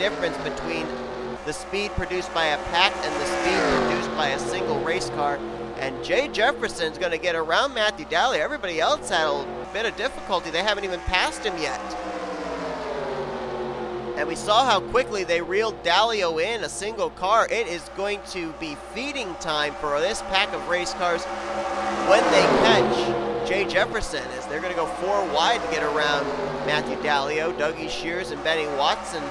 difference between the speed produced by a pack and the speed produced by a single race car. And Jay Jefferson's going to get around Matthew Daleo. Everybody else had a bit of difficulty. They haven't even passed him yet. And we saw how quickly they reeled Daleo in a single car. It is going to be feeding time for this pack of race cars when they catch Jay Jefferson, as they're going to go 4 wide to get around Matthew Daleo. D Shears and Benny Watson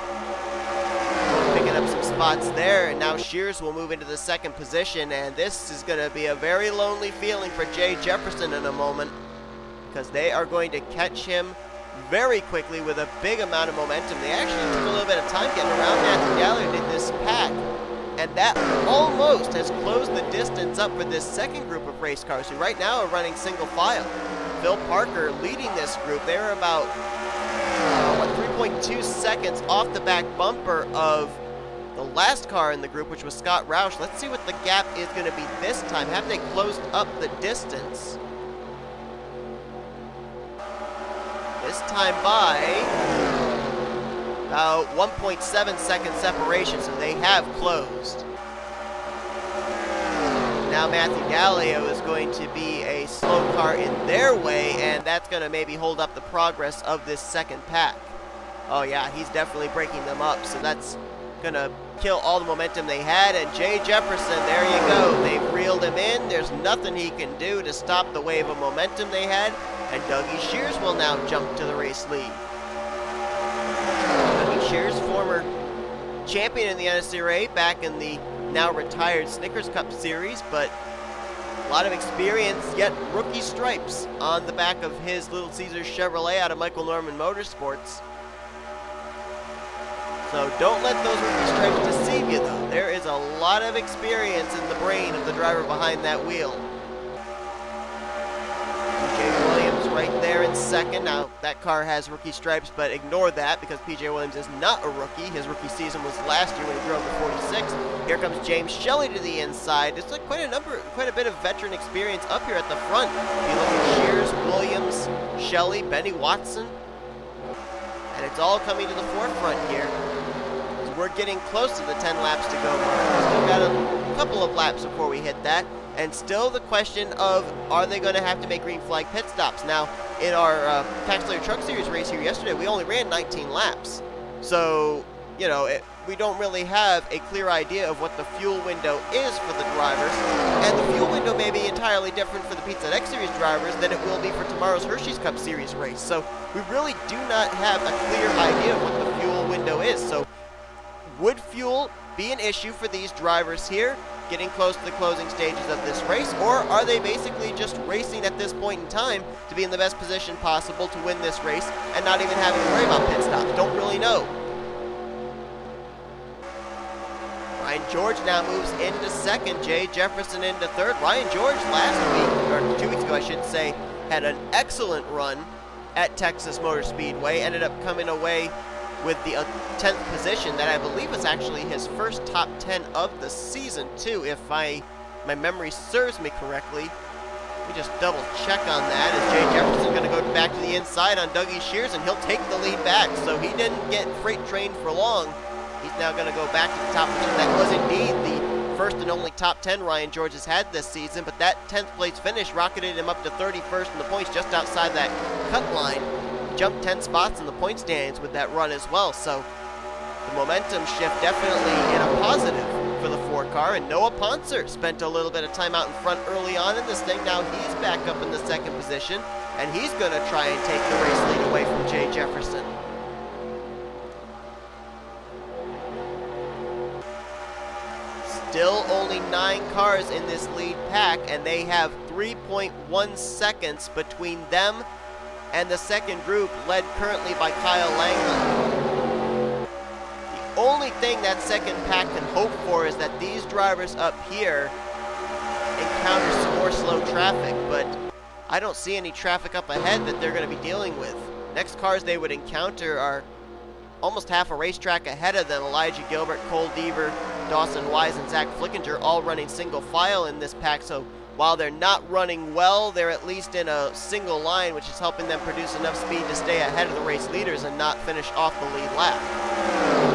picking up some spots there, and now Shears will move into the second position, and this is going to be a very lonely feeling for Jay Jefferson in a moment, because they are going to catch him very quickly with a big amount of momentum. They actually took a little bit of time getting around Matthew Daleo in this pack, and that almost has closed the distance up for this second group of race cars, who right now are running single file. Phil Parker leading this group. They're about 3.2 seconds off the back bumper of the last car in the group, which was Scott Roush. Let's see what the gap is going to be this time. Have they closed up the distance? This time by about 1.7 second separation, so they have closed. Now Matthew Daleo is going to be a slow car in their way, and that's going to maybe hold up the progress of this second pack. Oh yeah, he's definitely breaking them up, so that's going to kill all the momentum they had. And Jay Jefferson, there you go. They've reeled him in. There's nothing he can do to stop the wave of momentum they had. And D Shears will now jump to the race lead. D Shears, former champion in the NNSCRA back in the now retired Snickers Cup Series, but a lot of experience, yet rookie stripes on the back of his Little Caesars Chevrolet out of Michael Norman Motorsports. So don't let those rookie stripes deceive you, though. There is a lot of experience in the brain of the driver behind that wheel. P.J. Williams right there in second. Now, that car has rookie stripes, but ignore that because P.J. Williams is not a rookie. His rookie season was last year when he drove the 46. Here comes James Shelly to the inside. There's like quite a bit of veteran experience up here at the front. If you look at Shears, Williams, Shelly, Benny Watson, and it's all coming to the forefront here. We're getting close to the 10 laps to go. We've got a couple of laps before we hit that. And still the question of, are they going to have to make green flag pit stops? Now, in our Tax Slayer Truck Series race here yesterday, we only ran 19 laps. So, you know, we don't really have a clear idea of what the fuel window is for the drivers. And the fuel window may be entirely different for the Pizza X Series drivers than it will be for tomorrow's Hershey's Cup Series race. So we really do not have a clear idea of what the fuel window is. So would fuel be an issue for these drivers here, getting close to the closing stages of this race, or are they basically just racing at this point in time to be in the best position possible to win this race and not even having to worry about pit stops? Don't really know. Ryan George now moves into second, Jay Jefferson into third. Ryan George last week, or 2 weeks ago I should say, had an excellent run at Texas Motor Speedway, ended up coming away with the 10th position that I believe was actually his first top 10 of the season too, if my memory serves me correctly. Let me just double check on that. Is Jay Jefferson going to go back to the inside on D Shears, and he'll take the lead back. So he didn't get freight trained for long. He's now going to go back to the top position. That was indeed the first and only top 10 Ryan George has had this season, but that 10th place finish rocketed him up to 31st in the points, just outside that cut line. Jumped 10 spots in the point standings with that run as well. So the momentum shift definitely in a positive for the 4 car. And Noah Pontzer spent a little bit of time out in front early on in this thing. Now he's back up in the second position, and he's going to try and take the race lead away from Jay Jefferson. Still only 9 cars in this lead pack, and they have 3.1 seconds between them and the second group, led currently by Kyle Langland. The only thing that second pack can hope for is that these drivers up here encounter some more slow traffic, but I don't see any traffic up ahead that they're going to be dealing with. Next cars they would encounter are almost half a racetrack ahead of them. Elijah Gilbert, Cole Deaver, Dawson Wise, and Zach Flickinger all running single file in this pack, so while they're not running well, they're at least in a single line, which is helping them produce enough speed to stay ahead of the race leaders and not finish off the lead lap.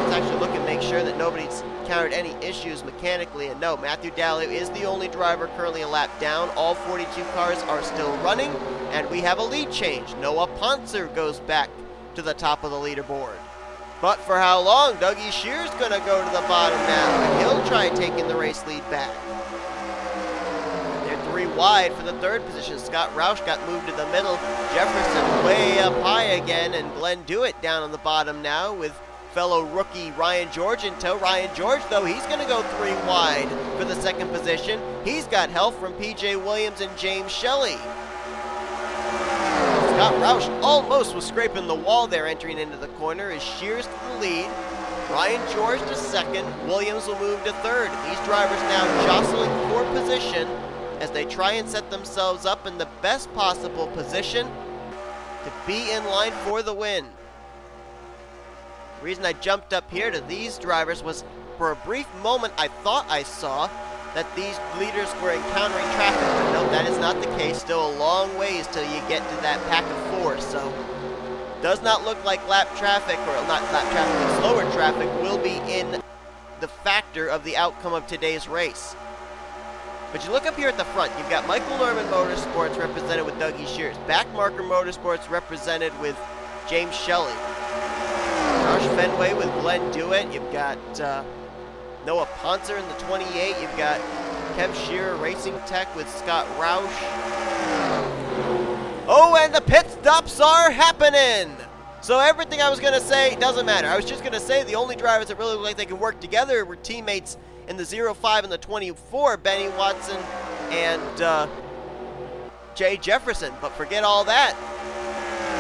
Let's actually look and make sure that nobody's encountered any issues mechanically. And no, Matthew Daleo is the only driver currently a lap down. All 42 cars are still running, and we have a lead change. Noah Pontzer goes back to the top of the leaderboard. But for how long? Dougie Shears gonna go to the bottom now, and he'll try taking the race lead back. They're 3 wide for the 3rd position. Scott Roush got moved to the middle. Jefferson way up high again, and Glenn Dewitt down on the bottom now with fellow rookie Ryan George in tow. Ryan George, though, he's gonna go 3 wide for the 2nd position. He's got help from PJ Williams and James Shelly. Scott Roush almost was scraping the wall there entering into the corner as Shears to the lead. Ryan George to 2nd. Williams will move to 3rd. These drivers now jostling for position as they try and set themselves up in the best possible position to be in line for the win. The reason I jumped up here to these drivers was for a brief moment I thought I saw that these leaders were encountering traffic, but no, that is not the case. Still a long ways till you get to that pack of 4, so does not look like lap traffic, or not lap traffic, but slower traffic will be in the factor of the outcome of today's race. But you look up here at the front, you've got Michael Norman Motorsports represented with Dougie Shears, Backmarker Motorsports represented with James Shelly, Josh Fenway with Glenn Dewitt, you've got Noah Pontzer in the 28. You've got Kev Shearer Racing Tech with Scott Roush. Oh, and the pit stops are happening! So everything I was going to say doesn't matter. I was just going to say the only drivers that really look like they can work together were teammates in the 05 and the 24, Benny Watson and Jay Jefferson. But forget all that.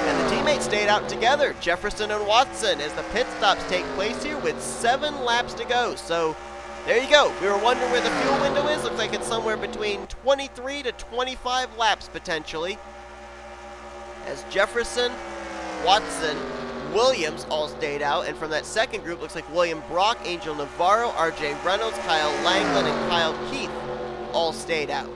And the teammates stayed out together, Jefferson and Watson, as the pit stops take place here with 7 laps to go. So there you go. We were wondering where the fuel window is. Looks like it's somewhere between 23 to 25 laps potentially. As Jefferson, Watson, Williams all stayed out. And from that second group, looks like William Brock, Angel Navarro, RJ Reynolds, Kyle Langland, and Kyle Keith all stayed out.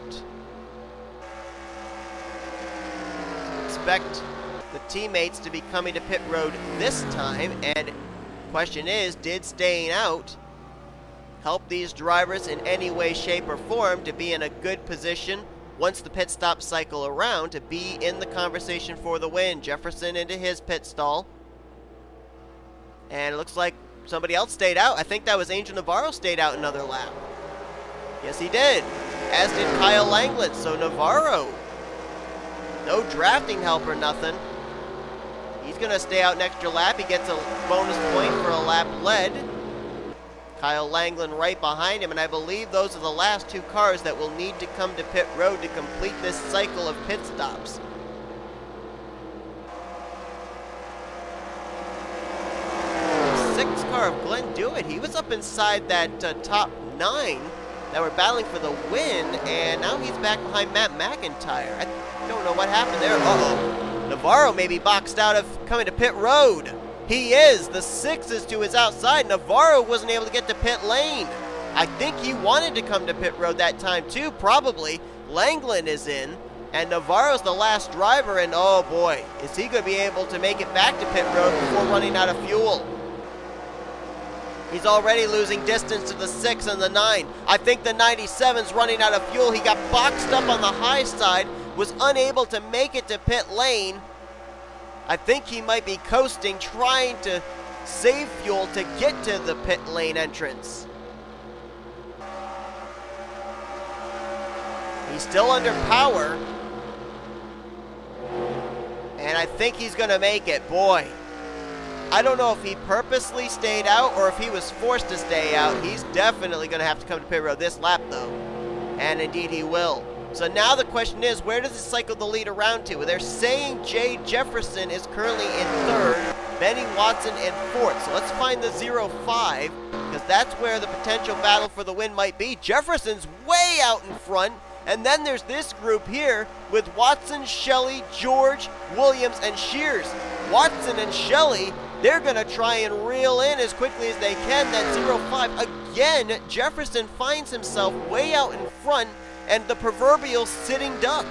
Expect the teammates to be coming to pit road this time, and question is, did staying out help these drivers in any way, shape, or form to be in a good position once the pit stop cycle around to be in the conversation for the win? Jefferson into his pit stall, and it looks like somebody else stayed out. I think that was Angel Navarro stayed out another lap. Yes, he did, as did Kyle Langland. So Navarro, no drafting help or nothing. He's going to stay out an extra lap. He gets a bonus point for a lap led. Kyle Langland right behind him, and I believe those are the last 2 cars that will need to come to pit road to complete this cycle of pit stops. The 6th car of Glenn Dewitt, he was up inside that top 9 that were battling for the win, and now he's back behind Matt McIntire. I don't know what happened there. Uh-oh. Navarro may be boxed out of coming to pit road. He is. The 6 is to his outside. Navarro wasn't able to get to pit lane. I think he wanted to come to pit road that time too, probably. Langland is in, and Navarro's the last driver, and oh boy, is he going to be able to make it back to pit road before running out of fuel. He's already losing distance to the 6 and the 9. I think the 97's running out of fuel. He got boxed up on the high side, was unable to make it to pit lane. I think he might be coasting, trying to save fuel to get to the pit lane entrance. He's still under power, and I think he's going to make it. Boy, I don't know if he purposely stayed out or if he was forced to stay out. He's definitely going to have to come to pit road this lap, though, and indeed he will. So now the question is, where does it cycle the lead around to? They're saying Jay Jefferson is currently in 3rd, Benny Watson in 4th. So let's find the 05, because that's where the potential battle for the win might be. Jefferson's way out in front, and then there's this group here with Watson, Shelly, George, Williams, and Shears. Watson and Shelly, they're going to try and reel in as quickly as they can that 05. Again, Jefferson finds himself way out in front, and the proverbial sitting duck.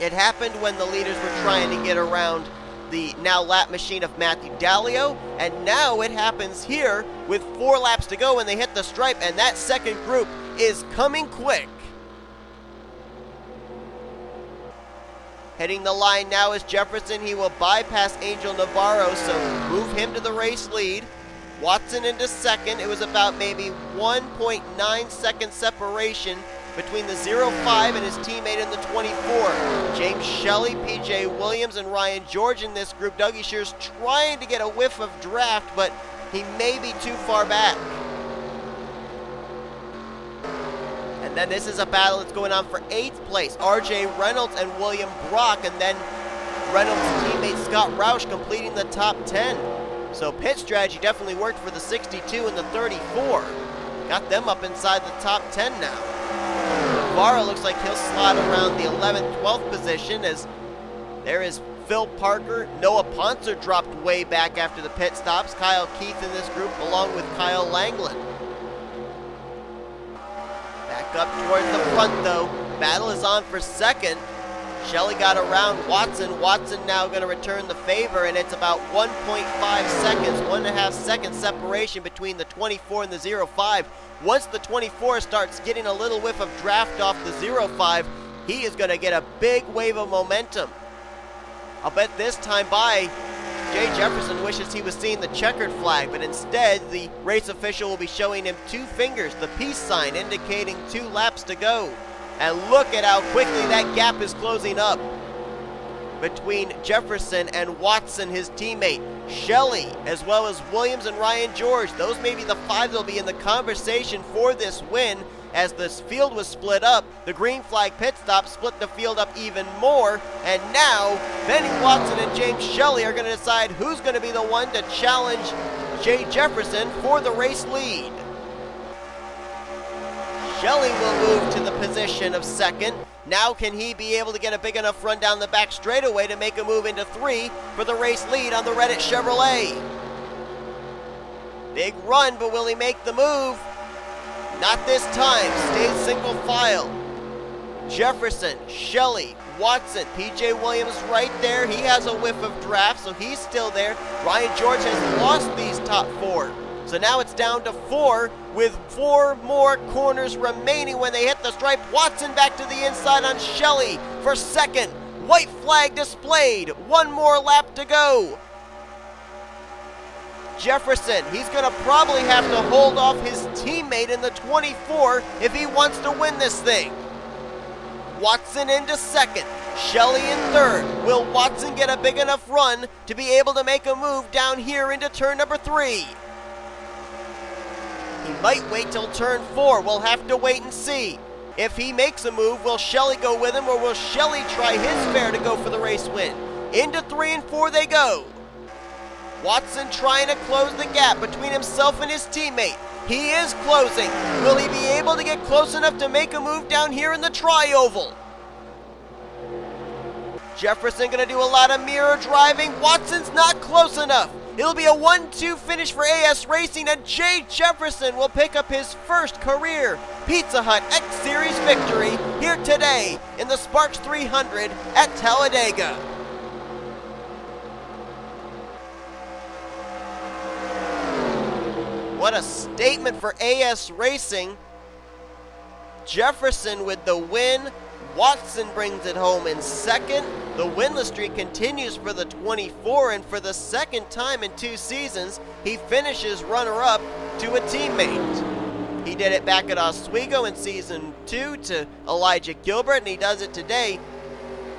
It happened when the leaders were trying to get around the now lap machine of Matthew Daleo, and now it happens here with 4 laps to go when they hit the stripe, and that second group is coming quick. Hitting the line now is Jefferson. He will bypass A Navarro, so move him to the race lead. Watson into second. It was about maybe 1.9 second separation between the 05 and his teammate in the 24. James Shelly, PJ Williams, and Ryan George in this group. Dougie Shears trying to get a whiff of draft, but he may be too far back. And then this is a battle that's going on for 8th place. RJ Reynolds and William Brock, and then Reynolds' teammate Scott Roush completing the top 10. So pit strategy definitely worked for the 62 and the 34. Got them up inside the top 10 now. Navarro looks like he'll slide around the 11th, 12th position, as there is Phil Parker. Noah Pontzer dropped way back after the pit stops. Kyle Keith in this group along with Kyle Langland. Back up towards the front though. Battle is on for second. Shelly got around Watson. Watson now going to return the favor, and it's about 1.5 seconds, 1.5 second separation between the 24 and the 05. Once the 24 starts getting a little whiff of draft off the 05, he is going to get a big wave of momentum. I'll bet this time by, Jay Jefferson wishes he was seeing the checkered flag, but instead the race official will be showing him 2 fingers, the peace sign indicating 2 laps to go. And look at how quickly that gap is closing up between Jefferson and Watson, his teammate. Shelly, as well as Williams and Ryan George. Those may be the 5 that will be in the conversation for this win. As this field was split up, the green flag pit stop split the field up even more. And now, Benny Watson and James Shelly are going to decide who's going to be the one to challenge Jay Jefferson for the race lead. Shelly will move to the position of second. Now can he be able to get a big enough run down the back straightaway to make a move into 3 for the race lead on the Reddit Chevrolet? Big run, but will he make the move? Not this time. Stays single file. Jefferson, Shelly, Watson, PJ Williams right there. He has a whiff of draft, so he's still there. Ryan George has lost these top 4. So now it's down to 4 with 4 more corners remaining when they hit the stripe. Watson back to the inside on Shelly for second. White flag displayed. 1 more lap to go. Jefferson, he's going to probably have to hold off his teammate in the 24 if he wants to win this thing. Watson into second. Shelly in third. Will Watson get a big enough run to be able to make a move down here into turn number 3? He might wait till turn 4. We'll have to wait and see. If he makes a move, will Shelly go with him, or will Shelly try his fair to go for the race win? Into 3 and 4 they go. Watson trying to close the gap between himself and his teammate. He is closing. Will he be able to get close enough to make a move down here in the tri-oval? Jefferson going to do a lot of mirror driving. Watson's not close enough. It'll be a 1-2 finish for AS Racing, and Jay Jefferson will pick up his first career Pizza Hut X Series victory here today in the Sparks 300 at Talladega. What a statement for AS Racing. Jefferson with the win. Watson brings it home in second. The winless streak continues for the 24, and for the second time in 2 seasons, he finishes runner-up to a teammate. He did it back at Oswego in season 2 to Elijah Gilbert, and he does it today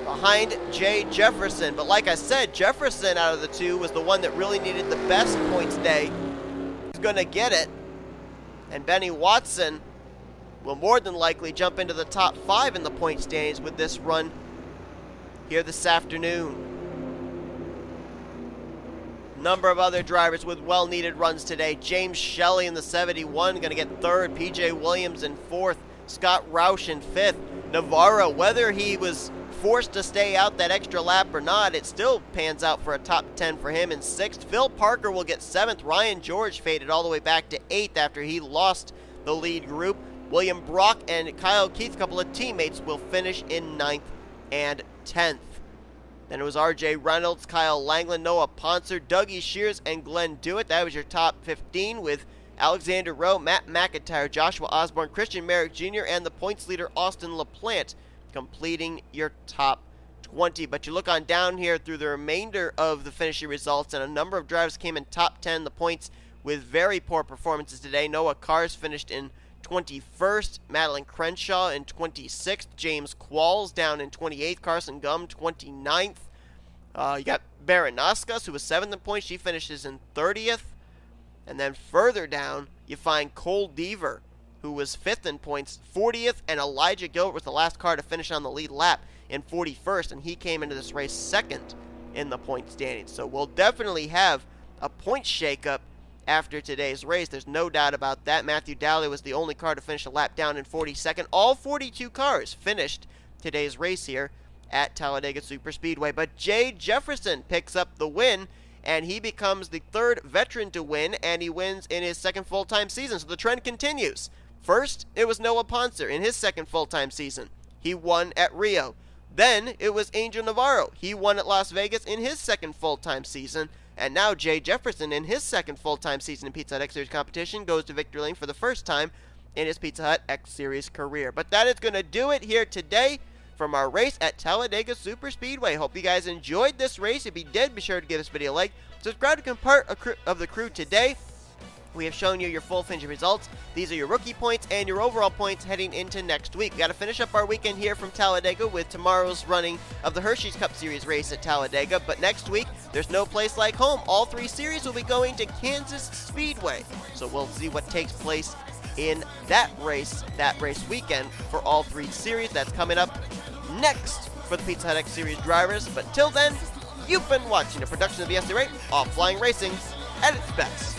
behind Jay Jefferson. But like I said, Jefferson out of the 2 was the one that really needed the best points day. He's going to get it, and Benny Watson will more than likely jump into the top 5 in the point standings with this run here this afternoon. Number of other drivers with well-needed runs today. James Shelly in the 71 going to get 3rd. PJ Williams in 4th. Scott Roush in 5th. Navarro, whether he was forced to stay out that extra lap or not, it still pans out for a top 10 for him in 6th. Phil Parker will get 7th. Ryan George faded all the way back to 8th after he lost the lead group. William Brock and Kyle Keith, a couple of teammates, will finish in 9th and 10th. Then it was R.J. Reynolds, Kyle Langland, Noah Pontzer, Dougie Shears, and Glenn Dewitt. That was your top 15, with Alexander Rowe, Matt McIntire, Joshua Osborne, Christian Merrick Jr., and the points leader Austin LaPlante completing your top 20. But you look on down here through the remainder of the finishing results, and a number of drivers came in top 10. The points with very poor performances today. Noah Kars finished in 21st, Madeline Crenshaw in 26th, James Qualls down in 28th, Carson Gum 29th. You got Baranauskas, who was 7th in points. She finishes in 30th. And then further down, you find Cole Deaver, who was 5th in points, 40th, and Elijah Gilbert was the last car to finish on the lead lap in 41st, and he came into this race 2nd in the point standings. So we'll definitely have a point shakeup after today's race. There's no doubt about that. Matthew Daleo was the only car to finish a lap down in 42nd. All 42 cars finished today's race here at Talladega Superspeedway. But Jay Jefferson picks up the win, and he becomes the 3rd veteran to win, and he wins in his 2nd full-time season. So the trend continues. First, it was Noah Pontzer in his 2nd full-time season. He won at Rio. Then it was A Navarro. He won at Las Vegas in his 2nd full-time season. And now Jay Jefferson, in his 2nd full-time season in Pizza Hut X Series competition, goes to victory lane for the first time in his Pizza Hut X Series career. But that is going to do it here today from our race at Talladega Superspeedway. Hope you guys enjoyed this race. If you did, be sure to give this video a like. Subscribe to become part of the crew today. We have shown you your full finish results. These are your rookie points and your overall points heading into next week. We got to finish up our weekend here from Talladega with tomorrow's running of the Hershey's Cup Series race at Talladega. But next week, there's no place like home. All 3 series will be going to Kansas Speedway. So we'll see what takes place in that race weekend for all 3 series. That's coming up next for the Pizza Hut X Series drivers. But till then, you've been watching a production of the SRA Offline Racing at its best.